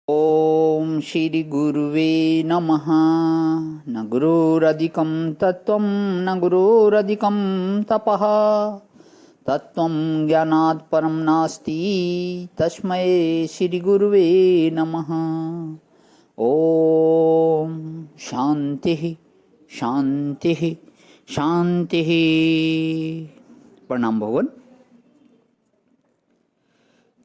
ओम श्री गुरुवे नमः। न गुरुरधिकं तत्त्वं न गुरुरधिकं तपः। तत्त्वं ज्ञानात् परं नास्ति तस्मै श्री गुरुवे नमः। ओम शांति शांति शांति। प्रणाम भगवान।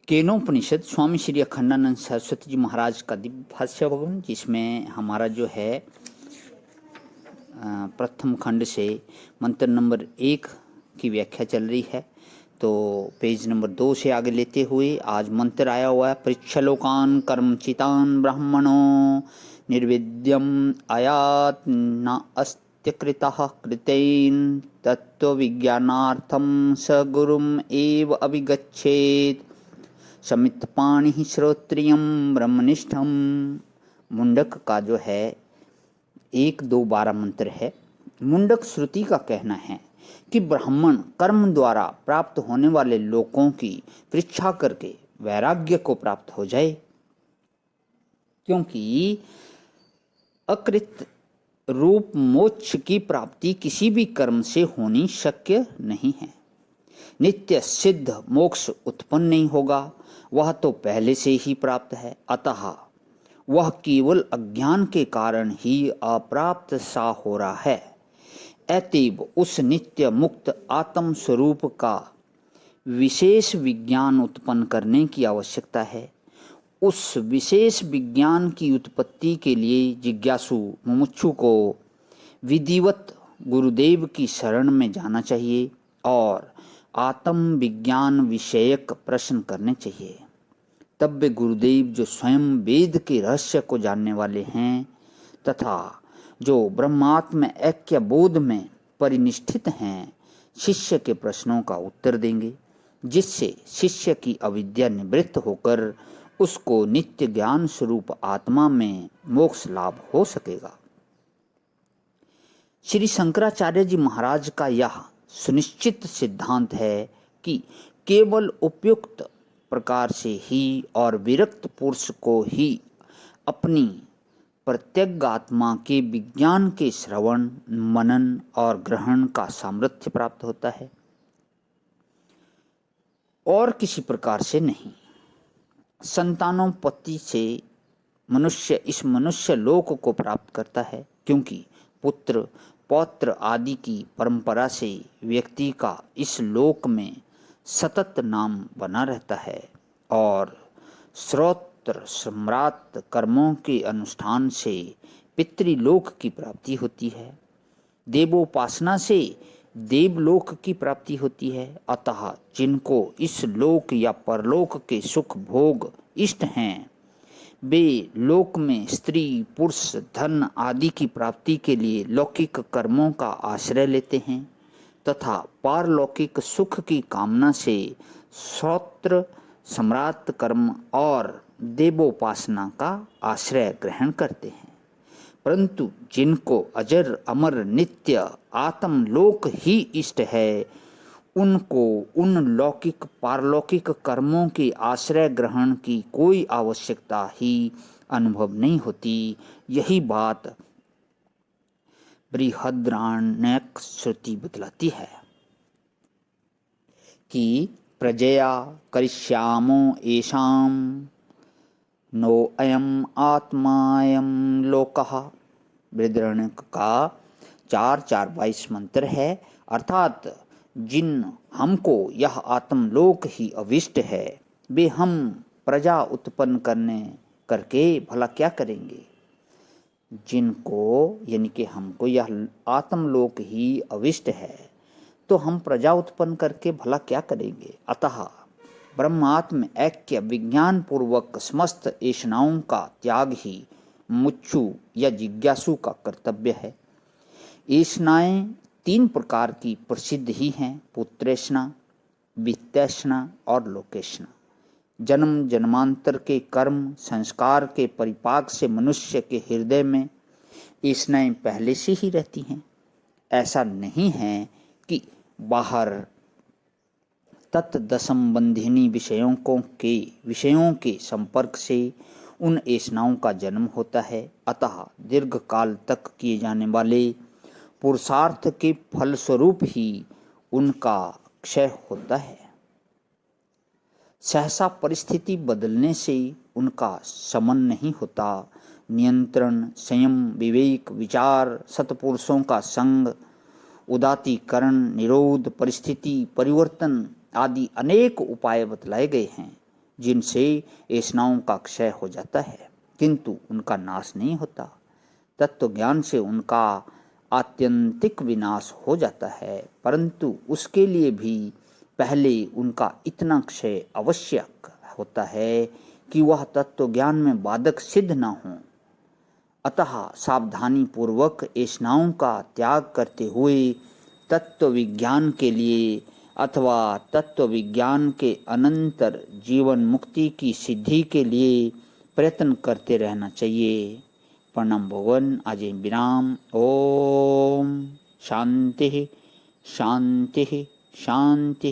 केनोपनिषद स्वामी श्री अखंडानंद सरस्वती जी महाराज का दिव्य भाष्य भगवान, जिसमें हमारा जो है प्रथम खंड से मंत्र नंबर 1 की व्याख्या चल रही है। तो पेज नंबर 2 से आगे लेते हुए आज मंत्र आया हुआ है, पृच्छलोकान कर्मचितान ब्राह्मणो निर्विद्यम आयात न अस्त्यकृतः कृतेन तत्त्वविज्ञानार्थं स गुरुम एव अभिगच्छेत् समितपाणि श्रोत्रियम ब्रह्मनिष्ठम। मुंडक का जो है 1-2-12 मंत्र है। मुंडक श्रुति का कहना है कि ब्राह्मण कर्म द्वारा प्राप्त होने वाले लोकों की परीक्षा करके वैराग्य को प्राप्त हो जाए, क्योंकि अकृत रूप मोक्ष की प्राप्ति किसी भी कर्म से होनी शक्य नहीं है। नित्य सिद्ध मोक्ष उत्पन्न नहीं होगा, वह तो पहले से ही प्राप्त है, अतः वह केवल अज्ञान के कारण ही अप्राप्त सा हो रहा है। अतएव उस नित्य मुक्त आत्म स्वरूप का विशेष विज्ञान उत्पन्न करने की आवश्यकता है। उस विशेष विज्ञान की उत्पत्ति के लिए जिज्ञासु मुमुक्षु को विधिवत गुरुदेव की शरण में जाना चाहिए और आत्म विज्ञान विषयक प्रश्न करने चाहिए। तब वे गुरुदेव, जो स्वयं वेद के रहस्य को जानने वाले हैं तथा जो ब्रह्मात्म ऐक्य बोध में परिनिष्ठित हैं, शिष्य के प्रश्नों का उत्तर देंगे, जिससे शिष्य की अविद्या निवृत्त होकर उसको नित्य ज्ञान स्वरूप आत्मा में मोक्ष लाभ हो सकेगा। श्री शंकराचार्य जी महाराज का यह सुनिश्चित सिद्धांत है कि केवल उपयुक्त प्रकार से ही और विरक्त पुरुष को ही अपनी प्रत्यगात्मा के विज्ञान के श्रवण, मनन और ग्रहण का सामर्थ्य प्राप्त होता है, और किसी प्रकार से नहीं। संतानोपत्ति से मनुष्य इस मनुष्य लोक को प्राप्त करता है, क्योंकि पुत्र पौत्र आदि की परंपरा से व्यक्ति का इस लोक में सतत नाम बना रहता है और श्रोत्र सम्राट कर्मों के अनुष्ठान से पितृलोक की प्राप्ति होती है। देवोपासना से देवलोक की प्राप्ति होती है। अतः जिनको इस लोक या परलोक के सुख भोग इष्ट हैं, वे लोक में स्त्री पुरुष धन आदि की प्राप्ति के लिए लौकिक कर्मों का आश्रय लेते हैं तथा पारलौकिक सुख की कामना से श्रोत्र सम्राट कर्म और देवोपासना का आश्रय ग्रहण करते हैं। परंतु जिनको अजर अमर नित्य आत्मलोक ही इष्ट है, उनको उन लौकिक पारलौकिक कर्मों के आश्रय ग्रहण की कोई आवश्यकता ही अनुभव नहीं होती। यही बात बृहद्रारण्यक श्रुति बतलाती है कि प्रजया करिष्यामो येषां नो अयम आत्मायम लोकः। बृहद्रारण्यक का 4:4-22 मंत्र है, अर्थात जिन हमको यह आत्मलोक ही अविष्ट है, वे हम प्रजा उत्पन्न करके भला क्या करेंगे। जिनको यानी कि हमको यह आत्मलोक ही अविष्ट है, तो हम प्रजा उत्पन्न करके भला क्या करेंगे। अतः ब्रह्मात्म ऐक्य विज्ञान पूर्वक समस्त ऐषणाओं का त्याग ही मुमुक्षु या जिज्ञासु का कर्तव्य है। ऐषणाएं 3 प्रकार की प्रसिद्ध ही हैं, पुत्रेषणा, वित्तेषणा और लोकेषणा। जन्म जन्मांतर के कर्म संस्कार के परिपाक से मनुष्य के हृदय में ऐषणाएं पहले से ही रहती हैं। ऐसा नहीं है कि बाहर तत्दसंबंधिनी विषयों के संपर्क से उन ऐष्णाओं का जन्म होता है। अतः दीर्घ काल तक किए जाने वाले पुरुषार्थ के फलस्वरूप ही उनका क्षय होता है। सहसा परिस्थिति बदलने से उनका शमन नहीं होता। नियंत्रण, संयम, विवेक, विचार, सत्पुरुषों का संग, उदातीकरण, निरोध, परिस्थिति परिवर्तन आदि अनेक उपाय बतलाए गए हैं जिनसे ऐष्णाओं का क्षय हो जाता है, किंतु उनका नाश नहीं होता। तत्व ज्ञान से उनका आत्यंतिक विनाश हो जाता है, परंतु उसके लिए भी पहले उनका इतना क्षय आवश्यक होता है कि वह तत्व ज्ञान में बाधक सिद्ध न हो। अतः सावधानी पूर्वक ऐष्णाओं का त्याग करते हुए तत्व विज्ञान के लिए अथवा तत्व विज्ञान के अनंतर जीवन मुक्ति की सिद्धि के लिए प्रयत्न करते रहना चाहिए। प्रणाम भगवान। आज विराम। ओम शांति शांति शांति।